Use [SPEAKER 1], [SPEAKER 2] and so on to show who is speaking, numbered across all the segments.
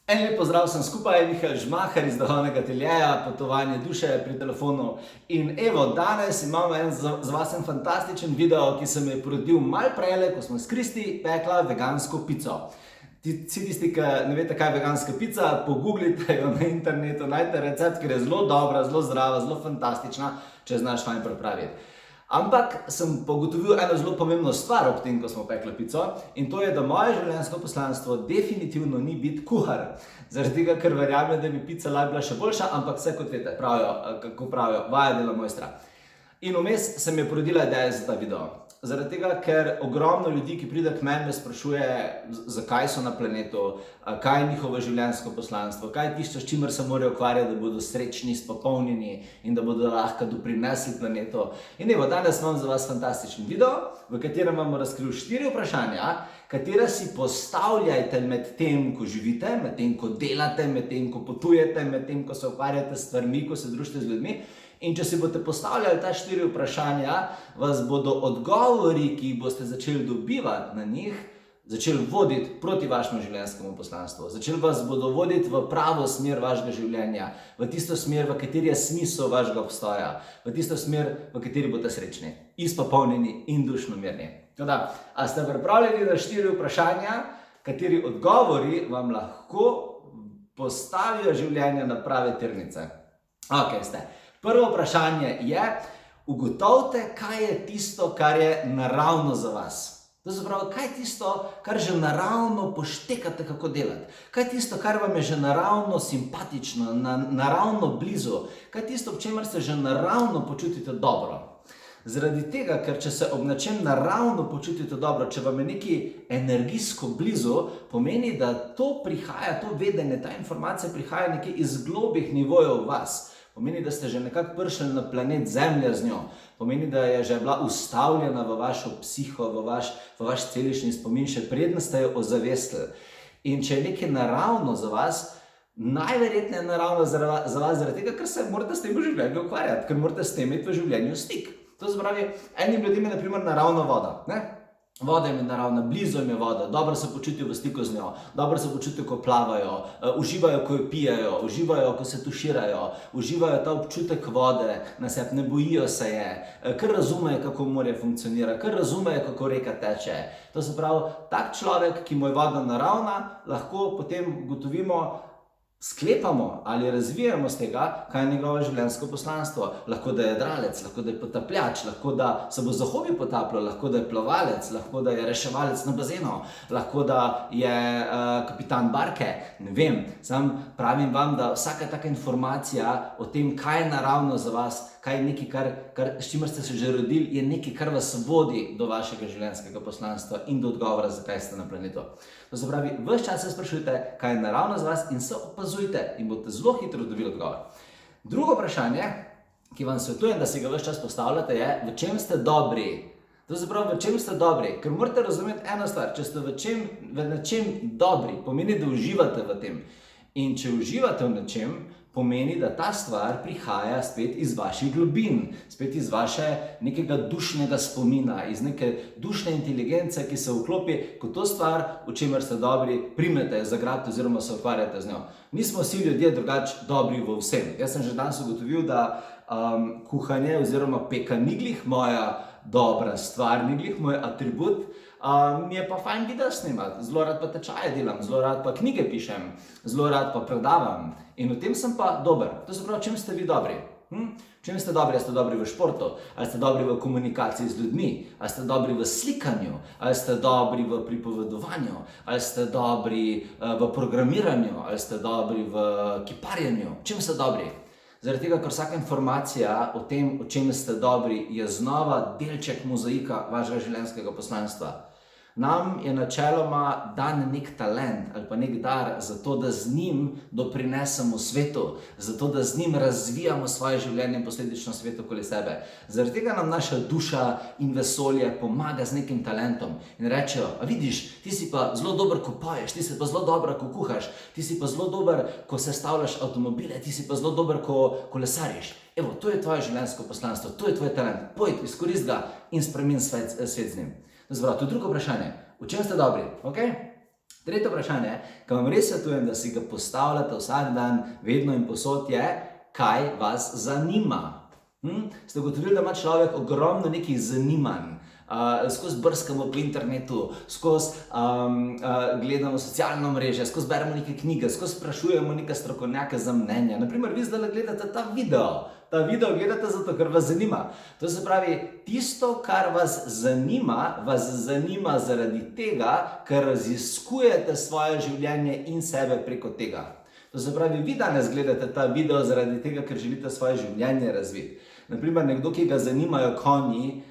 [SPEAKER 1] En lep pozdrav sem skupaj, Mihael Žmahar iz Duhovnega ateljeja, potovanje duše pri telefonu. In evo, danes imamo za vas en fantastičen video, ki se mi je porodil malo prejle, ko smo s Kristi pekla vegansko pico. Vsi tisti, ki ne veste, kaj je veganska pica, pogooglite jo na internetu, najdete recept, ker je zelo dobra, zelo zdrava, zelo fantastična, če znaš fajn pripraviti. Ampak sem pogotovil eno zelo pomembno stvar ob tem, ko smo pekli pico, in to je, da moje življenjsko poslanstvo definitivno ni biti kuhar. Zaradi tega, ker verjamem, da bi pica lahko bila še boljša, ampak vse kot veste, kako pravijo, vaja dela mojstra. In vmes se mi je porodila ideja za ta video. Zaradi tega, ker ogromno ljudi, ki pride k meni, me sprašuje, zakaj so na planetu, kaj je njihovo življenjsko poslanstvo, kaj je tisto, s čimer se morajo ukvarjati, da bodo srečni, spopolnjeni in da bodo lahko doprinesli planetu. In evo, danes imam za vas fantastičen video, v katerem vam bom razkril 4 vprašanja, katera si postavljajte med tem, ko živite, med tem, ko delate, med tem, ko potujete, med tem, ko se ukvarjate s stvarmi, ko se družite z ljudmi. In če si boste postavljali ta 4 vprašanja, vas bodo odgovori, ki jih boste začeli dobivati na njih, začeli voditi proti vašemu življenjskemu poslanstvu. Začeli vas bodo voditi v pravo smer vašega življenja, v tisto smer, v kateri je smisel vašega obstoja, v tisto smer, v kateri boste srečni, izpopolnjeni in dušno mirni. Tako, a ste pripravljeni na 4 vprašanja, kateri odgovori vam lahko postavijo življenje na prave tirnice? Ok, ste. Prvo vprašanje je, ugotovite, kaj je tisto, kar je naravno za vas. To se pravi, kaj je tisto, kar že naravno poštekate, kako delati. Kaj je tisto, kar vam je že naravno simpatično, naravno blizu. Kaj je tisto, v čemer se že naravno počutite dobro. Zaradi tega, ker če se ob nečem naravno počutite dobro, če vam je nekaj energijsko blizu, pomeni, da to prihaja, to vedenje, ta informacija prihaja nekje iz globih nivojev vas. Pomeni, da ste že nekako prišli na planet Zemlja z njo. Pomeni, da je že bila ustavljena v vašo psiho, v vaš celični spomin, še preden ste jo ozavestili. In če je nekaj naravno za vas, najverjetneje naravno za vas, zaradi tega, ker se morate s tem v življenju ukvarjati, ker morate s tem imeti v življenju stik. To se pravi, enim ljudem je na primer naravna voda, ne? Voda jim je naravna, blizu jim je voda, dobro se počutijo v stiku z njo, dobro se počutijo, ko plavajo, uživajo, ko jo pijejo, uživajo, ko se tuširajo, uživajo ta občutek vode na sebi, ne bojijo se je, ker razumejo, kako morje funkcionira, ker razumejo, kako reka teče. To se pravi, tak človek, ki mu je voda naravna, lahko potem ugotovimo, sklepamo ali razvijamo z tega, kaj je njegovo življenjsko poslanstvo. Lahko da je jadralec, lahko da je potapljač, lahko da se bo za hobi potapljal, lahko da je plavalec, lahko da je reševalec na bazenu, lahko da je kapitan barke, ne vem. Sam pravim vam, da vsaka taka informacija o tem, kaj je naravno za vas, kaj je nekaj, s čimer ste se že rodili, je nekaj, kar vas vodi do vašega življenjskega poslanstva in do odgovora, zakaj ste na planetu. To se pravi, ves čas se sprašujte, kaj je naravno za vas in se opazujte in boste zelo hitro dobili odgovor. Drugo vprašanje, ki vam svetujem, da si ga ves čas postavljate, je, v čem ste dobri. To se pravi, v čem ste dobri, ker morate razumeti eno stvar, če ste v nečem dobri, pomeni, da uživate v tem. In če uživate v nečem, pomeni, da ta stvar prihaja spet iz vaših globin, spet iz vaše nekega dušnega spomina, iz neke dušne inteligence, ki se vklopi, ko to stvar, v čemer ste dobri, primete, zagrabite oziroma se ukvarjate z njo. Nismo vsi ljudje drugače dobri v vsem. Jaz sem že danes ugotovil, da kuhanje oziroma peka ni glih moja dobra stvar, ni glih moj atribut, mi je pa fajn video snimati, zelo rad pa tečaje delam, zelo rad pa knjige pišem, zelo rad pa predavam in v tem sem pa dober. To se pravi, v čem ste vi dobri? V čem ste dobri? Ali ste dobri v športu? Ali ste dobri v komunikaciji z ljudmi? Ali ste dobri v slikanju? Ali ste dobri v pripovedovanju? Ali ste dobri v programiranju? Ali ste dobri v kiparjenju? V čem ste dobri? Zaradi tega, ker vsaka informacija o tem, o čem ste dobri, je znova delček mozaika vašega življenjskega poslanstva. Nam je načeloma dan nek talent ali pa nek dar za to, da z njim doprinesemo svetu, za to, da z njim razvijamo svoje življenje in posledično svet okoli sebe. Zaradi tega nam naša duša in vesolje pomaga z nekim talentom in rečejo, a vidiš, ti si pa zelo dober, ko poješ, ti si pa zelo dober, ko kuhaš, ti si pa zelo dober, ko sestavljaš avtomobile, ti si pa zelo dober, ko kolesariš. Evo, to je tvoje življenjsko poslanstvo, to je tvoj talent, pojdi, izkoristi ga in spremeni svet z njim. To je drugo vprašanje. V čem ste dobri? Okay? Tretje vprašanje, ki vam res svetujem, da si ga postavljate vsak dan, vedno in povsod je, kaj vas zanima. Ste ugotovili, da ima človek ogromno nekih zanimanj. Skozi brskamo po internetu, skozi gledamo socialno mreže, skozi beremo neke knjige, skozi sprašujemo neke strokovnjake za mnenja. Naprimer, vi zdaj gledate ta video. Ta video gledate zato, ker vas zanima. To se pravi, tisto, kar vas zanima zaradi tega, ker raziskujete svoje življenje in sebe preko tega. To se pravi, vi danes gledate ta video zaradi tega, ker želite svoje življenje razviti. Naprimer, nekdo, ki ga zanimajo konji,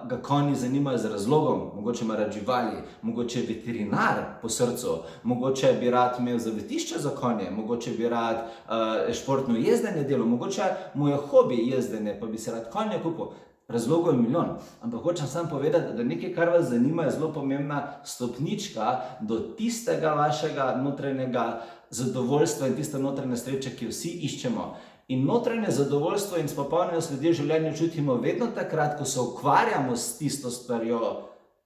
[SPEAKER 1] ga konji zanimajo z razlogom, mogoče ima rad živali, mogoče je veterinar po srcu, mogoče bi rad imel zavetišče za konje, mogoče bi rad športno jezdenje delal, mogoče mu je hobi jezdenje, pa bi se rad konje kupil. Razlogov je milijon, ampak hočem samo povedati, da nekaj, kar vas zanima, je zelo pomembna stopnička do tistega vašega notranjega zadovoljstva in tiste notranje sreče, ki jo vsi iščemo. In notranje zadovoljstvo in spopolnjenost ljudi v življenju čutimo vedno takrat, ko se ukvarjamo s tisto stvarjo,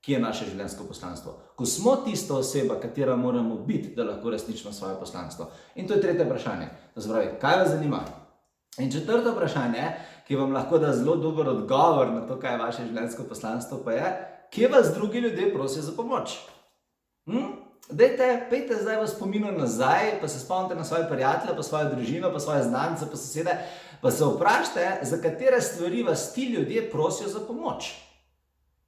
[SPEAKER 1] ki je naše življenjsko poslanstvo. Ko smo tista oseba, katera moramo biti, da lahko resnično svoje poslanstvo. In to je tretje vprašanje. To se pravi, kaj vas zanima? In četrto vprašanje, ki vam lahko da zelo dober odgovor na to, kaj je vaše življenjsko poslanstvo, pa je, kje vas drugi ljudje prosijo za pomoč? Pejte zdaj v spominu nazaj, pa se spomnite na svoje prijatelje, pa svojo družino, pa svoje znance, pa sosede, pa se vprašajte, za katere stvari vas ti ljudje prosijo za pomoč.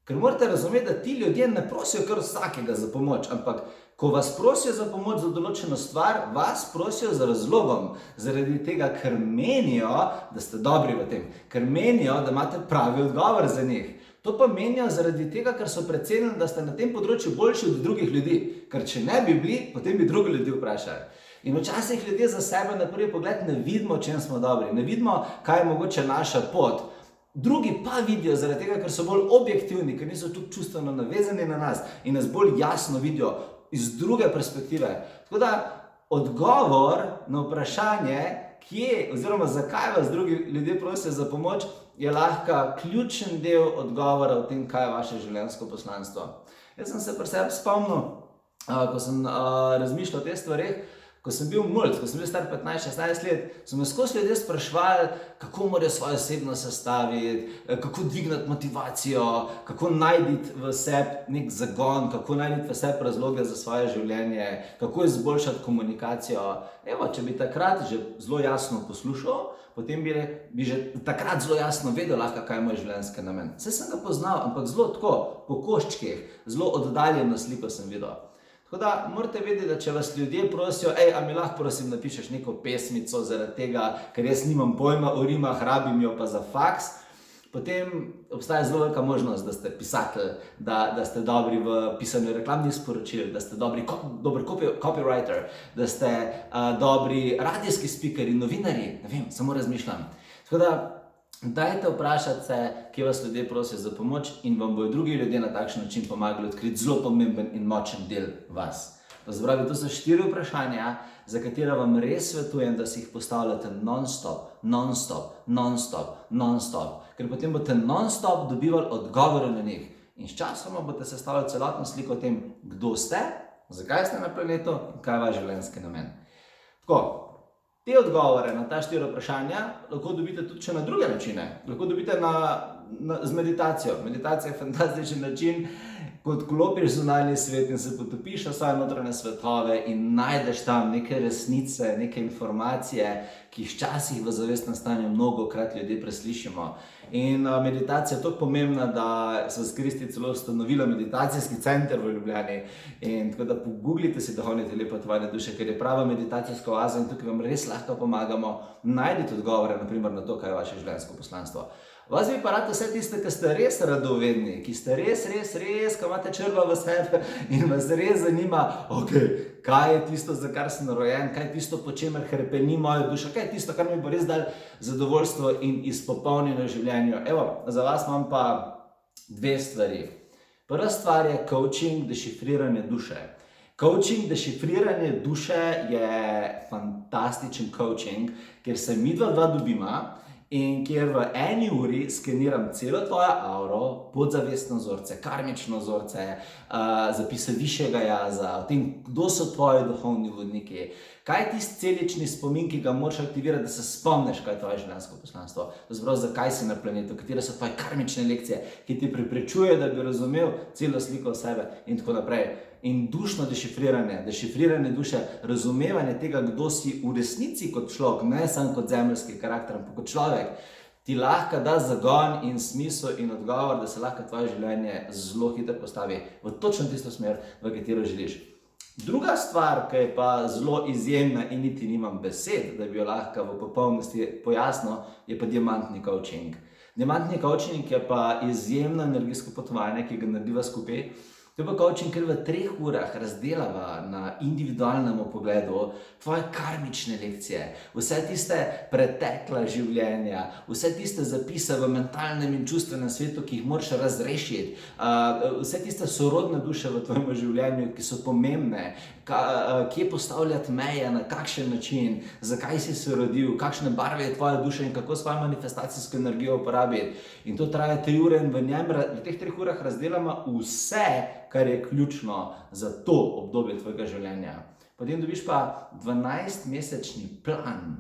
[SPEAKER 1] Ker morate razumeti, da ti ljudje ne prosijo kar vsakega za pomoč, ampak ko vas prosijo za pomoč za določeno stvar, vas prosijo z razlogom, zaradi tega, ker menijo, da ste dobri v tem, ker menijo, da imate pravi odgovor za njih. To pa menijo zaradi tega, ker so precenili, da ste na tem področju boljši od drugih ljudi. Ker če ne bi bili, potem bi drugi ljudi vprašali. In včasih ljudje za sebe na prvi pogled ne vidimo, v čem smo dobri. Ne vidimo, kaj je mogoče naša pot. Drugi pa vidijo zaradi tega, ker so bolj objektivni, ker niso tudi čustveno navezani na nas in nas bolj jasno vidijo iz druge perspektive. Tako da odgovor na vprašanje, kje oziroma zakaj vas drugi ljudje prosijo za pomoč, je lahko ključen del odgovora v tem, kaj je vaše življenjsko poslanstvo. Jaz sem se pri sebi spomnil, ko sem razmišljal o teh stvareh, ko sem bil mulj, ko sem bil star 15-16 let, so me skozi ljudje spraševali, kako morajo svojo osebnost sestaviti, kako dvigniti motivacijo, kako najti v sebi nek zagon, kako najti v sebi razloge za svoje življenje, kako izboljšati komunikacijo. Evo, če bi takrat že zelo jasno poslušal, potem bi že takrat zelo jasno vedel, kaj je moj življenjski namen. Saj sem ga poznal, ampak zelo tako, po koščkih, zelo oddaljeno sliko sem videl. Tako da morate vedeti, da če vas ljudje prosijo, a mi lahko prosim napišeš neko pesmico zaradi tega, ker jaz nimam pojma o rimah, rabim jo pa za faks, potem obstaja zelo velika možnost, da ste pisatelj, da ste dobri v pisanju reklamnih sporočil, da ste dober copywriter, da ste dobri radijski speakerji, novinarji, ne vem, samo razmišljam. Tako da dajte vprašati se, kje vas ljudje prosijo za pomoč in vam bodo drugi ljudje na takšen način pomagali odkriti zelo pomemben in močen del vas. To se pravi, to so 4 vprašanja, za katera vam res svetujem, da si jih postavljate non-stop, ker potem boste non-stop dobivali odgovore na njih. In s časoma boste sestavljali celotno sliko o tem, kdo ste, zakaj ste na planetu in kaj je vaš življenjski namen. Tako. Te odgovore na ta 4 vprašanja lahko dobite tudi še na druge načine. Lahko dobite z meditacijo. Meditacija je fantastičen način, ko odklopiš zunanji svet in se potopiš v svoje notranje svetove in najdeš tam neke resnice, neke informacije, ki jih včasih v zavestnem stanju mnogokrat ljudje preslišimo. In meditacija je tako pomembna, da so s Kristi celo ustanovila meditacijski center v Ljubljani. In tako da pogooglite si Duhovne telepotovanje duše, ker je prava meditacijska oaza in tukaj vam res lahko pomagamo najditi odgovore, naprimer na to, kaj je vaše življenjsko poslanstvo. Vas bi pa rad vse tiste, ki ste res radovedni, ki ste res, ko imate črlo v sebi in vas res zanima, kaj je tisto, za kar sem rojen, kaj je tisto, po čemer hrepeni moja duša, kaj je tisto, kar mi bo res dal zadovoljstvo in izpopolnjeno življenje. Evo, za vas imam pa 2 stvari. Prva stvar je coaching, dešifriranje duše. Coaching, dešifriranje duše je fantastičen coaching, ker se midva dva dobima in kjer v eni uri skeniram celo tvojo auro, podzavestne vzorce, karmične vzorce, zapise višjega jaza, o tem, kdo so tvoji duhovni vodniki, kaj je tisti celični spomin, ki ga moraš aktivirati, da se spomniš, kaj je tvoje življenjsko poslanstvo, to se pravi, zakaj si na planetu, katere so tvoje karmične lekcije, ki ti preprečujejo, da bi razumel celo sliko sebe in tako naprej. In dušno dešifriranje duše, razumevanje tega, kdo si v resnici kot človek, ne samo kot zemeljski karakter, ampak kot človek, ti lahko da zagon in smisel in odgovor, da se lahko tvoje življenje zelo hitro postavi v točno tisto smer, v katero želiš. Druga stvar, ki je pa zelo izjemna in niti nimam besed, da bi jo lahko v popolnosti pojasnil, je pa diamantni coaching. Diamantni coaching je pa izjemno energijsko potovanje, ki ga narediva skupaj. To je pa coaching, ker v 3 urah razdelava na individualnem pogledu tvoje karmične lekcije, vse tiste pretekla življenja, vse tiste zapise v mentalnem in čustvenem svetu, ki jih moraš razrešiti, vse tiste sorodne duše v tvojem življenju, ki so pomembne, kje postavljati meje, na kakšen način, zakaj si se rodil, kakšne barve je tvoja duša in kako svojo manifestacijsko energijo uporabiti. In to traja 3 ure in v teh 3 urah razdelamo vse, kar je ključno za to obdobje tvojega življenja. Potem dobiš pa 12-mesečni plan,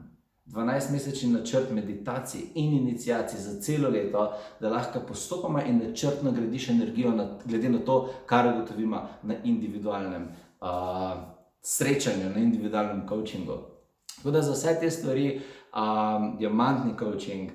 [SPEAKER 1] 12-mesečni načrt meditacij in iniciacij za celo leto, da lahko postopoma in načrtno gradiš energijo glede na to, kar ugotovimo na individualnem srečanju, na individualnem coachingu. Tako da za vse te stvari, diamantni coaching,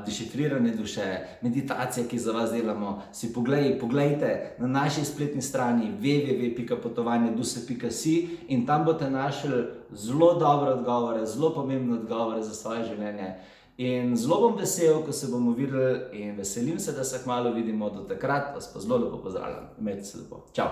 [SPEAKER 1] dešifriranje duše, meditacije, ki za vas delamo, si poglejte na naši spletni strani www.potovanjeduse.si in tam boste našli zelo dobre odgovore, zelo pomembne odgovore za svoje življenje. In zelo bom vesel, ko se bomo videli in veselim se, da se kmalu vidimo. Do takrat vas pa zelo lepo pozdravljam. Imejte se lepo. Čau!